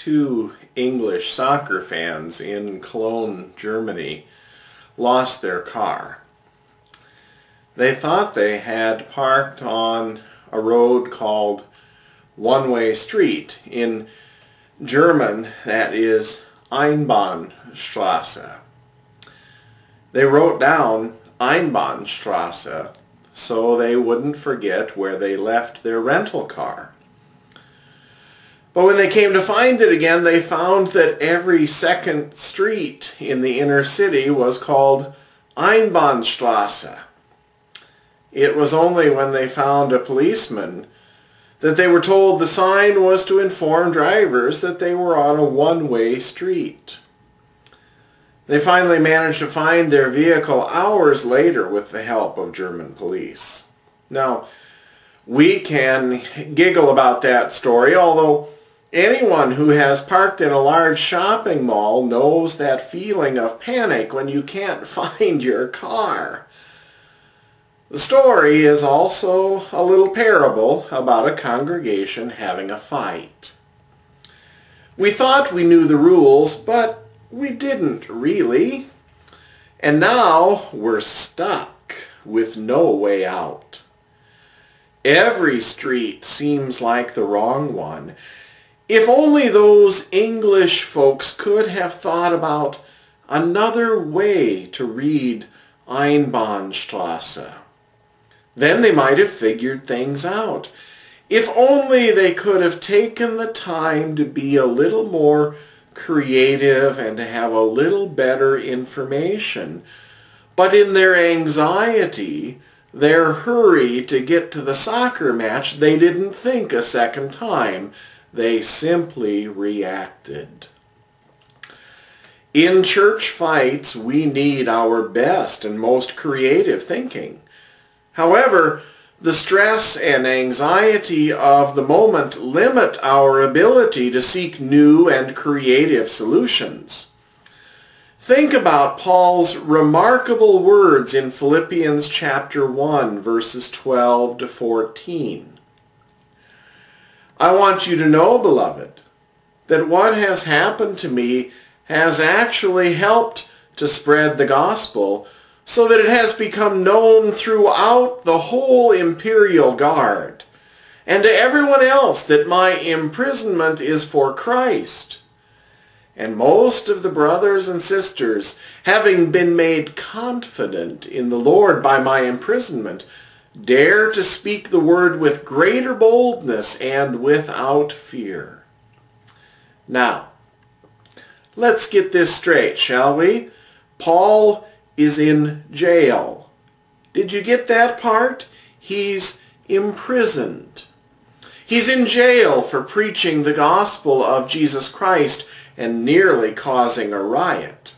two English soccer fans in Cologne, Germany, lost their car. They thought they had parked on a road called One-Way Street. In German, that is Einbahnstraße. They wrote down Einbahnstraße so they wouldn't forget where they left their rental car. But when they came to find it again, they found that every second street in the inner city was called Einbahnstraße. It was only when they found a policeman that they were told the sign was to inform drivers that they were on a one-way street. They finally managed to find their vehicle hours later with the help of German police. Now, we can giggle about that story, although anyone who has parked in a large shopping mall knows that feeling of panic when you can't find your car. The story is also a little parable about a congregation having a fight. We thought we knew the rules, but we didn't really. And now we're stuck with no way out. Every street seems like the wrong one. If only those English folks could have thought about another way to read Einbahnstraße. Then they might have figured things out. If only they could have taken the time to be a little more creative and to have a little better information. But in their anxiety, their hurry to get to the soccer match, they didn't think a second time. They simply reacted. In church fights, we need our best and most creative thinking. However, the stress and anxiety of the moment limit our ability to seek new and creative solutions. Think about Paul's remarkable words in Philippians chapter 1, verses 12 to 14. I want you to know, beloved, that what has happened to me has actually helped to spread the gospel, so that it has become known throughout the whole imperial guard, and to everyone else that my imprisonment is for Christ. And most of the brothers and sisters, having been made confident in the Lord by my imprisonment, dare to speak the word with greater boldness and without fear. Now, let's get this straight, shall we? Paul is in jail. Did you get that part? He's imprisoned. He's in jail for preaching the gospel of Jesus Christ and nearly causing a riot.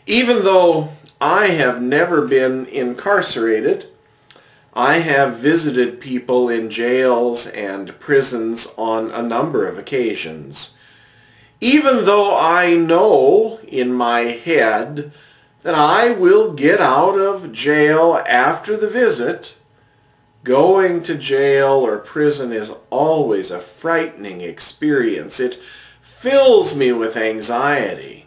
Even though I have never been incarcerated, I have visited people in jails and prisons on a number of occasions. Even though I know in my head that I will get out of jail after the visit, going to jail or prison is always a frightening experience. It fills me with anxiety.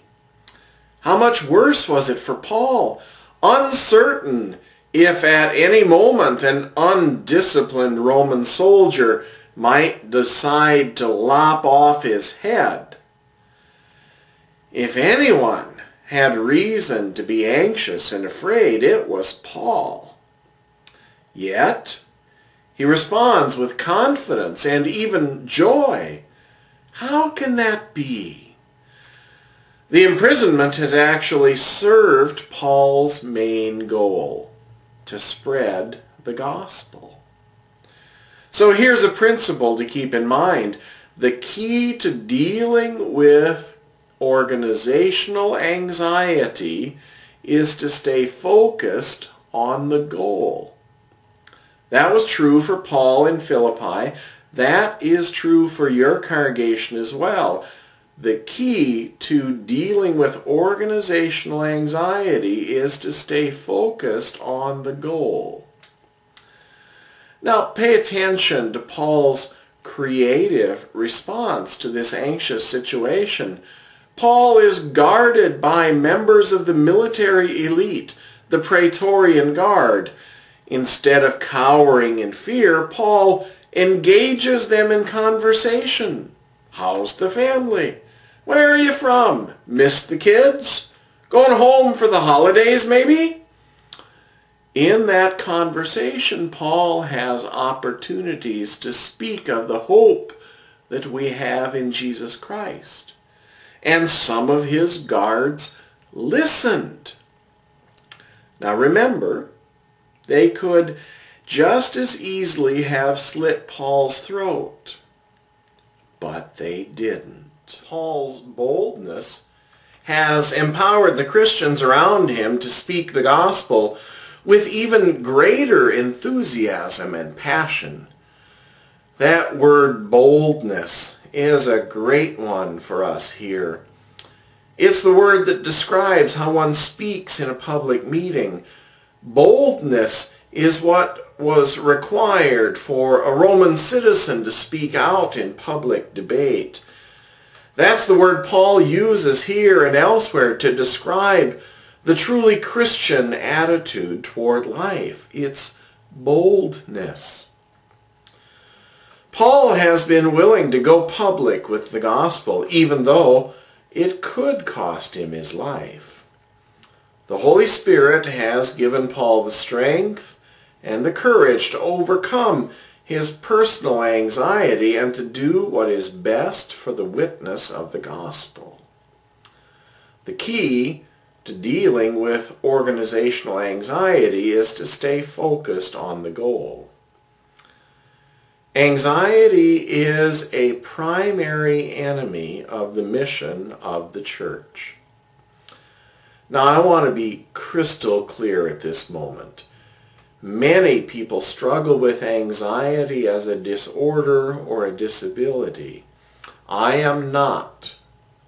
How much worse was it for Paul? Uncertain if at any moment an undisciplined Roman soldier might decide to lop off his head. If anyone had reason to be anxious and afraid, it was Paul. Yet, he responds with confidence and even joy. How can that be? The imprisonment has actually served Paul's main goal, to spread the gospel. So here's a principle to keep in mind. The key to dealing with organizational anxiety is to stay focused on the goal. That was true for Paul in Philippi. That is true for your congregation as well. The key to dealing with organizational anxiety is to stay focused on the goal. Now, pay attention to Paul's creative response to this anxious situation. Paul is guarded by members of the military elite, the Praetorian Guard. Instead of cowering in fear, Paul engages them in conversation. How's the family? Where are you from? Missed the kids? Going home for the holidays, maybe? In that conversation, Paul has opportunities to speak of the hope that we have in Jesus Christ. And some of his guards listened. Now remember, they could just as easily have slit Paul's throat, but they didn't. Paul's boldness has empowered the Christians around him to speak the gospel with even greater enthusiasm and passion. That word boldness is a great one for us here. It's the word that describes how one speaks in a public meeting. Boldness is what was required for a Roman citizen to speak out in public debate. That's the word Paul uses here and elsewhere to describe the truly Christian attitude toward life. It's boldness. Paul has been willing to go public with the gospel, even though it could cost him his life. The Holy Spirit has given Paul the strength and the courage to overcome his personal anxiety and to do what is best for the witness of the gospel. The key to dealing with organizational anxiety is to stay focused on the goal. Anxiety is a primary enemy of the mission of the church. Now, I want to be crystal clear at this moment. Many people struggle with anxiety as a disorder or a disability. I am not,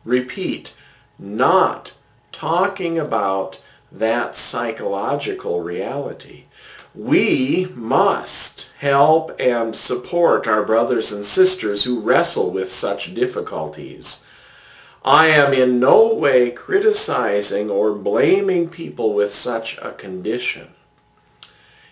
repeat, not talking about that psychological reality. We must help and support our brothers and sisters who wrestle with such difficulties. I am in no way criticizing or blaming people with such a condition.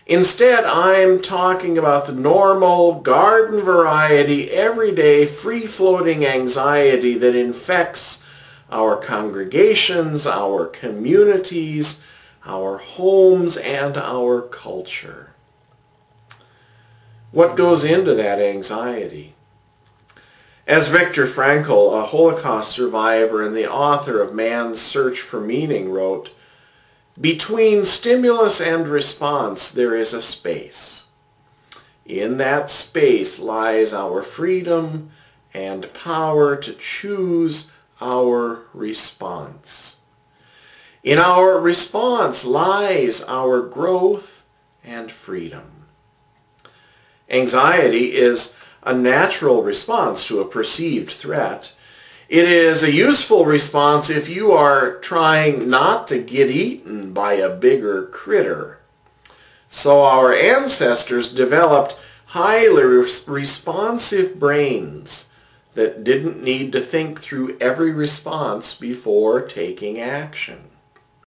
Instead, I'm talking about the normal, garden variety, everyday, free-floating anxiety that infects our congregations, our communities, our homes, and our culture. What goes into that anxiety? As Viktor Frankl, a Holocaust survivor and the author of Man's Search for Meaning, wrote, "Between stimulus and response there is a space. In that space lies our freedom and power to choose our response. In our response lies our growth and freedom." Anxiety is a natural response to a perceived threat. It is a useful response if you are trying not to get eaten by a bigger critter. So our ancestors developed highly responsive brains that didn't need to think through every response before taking action.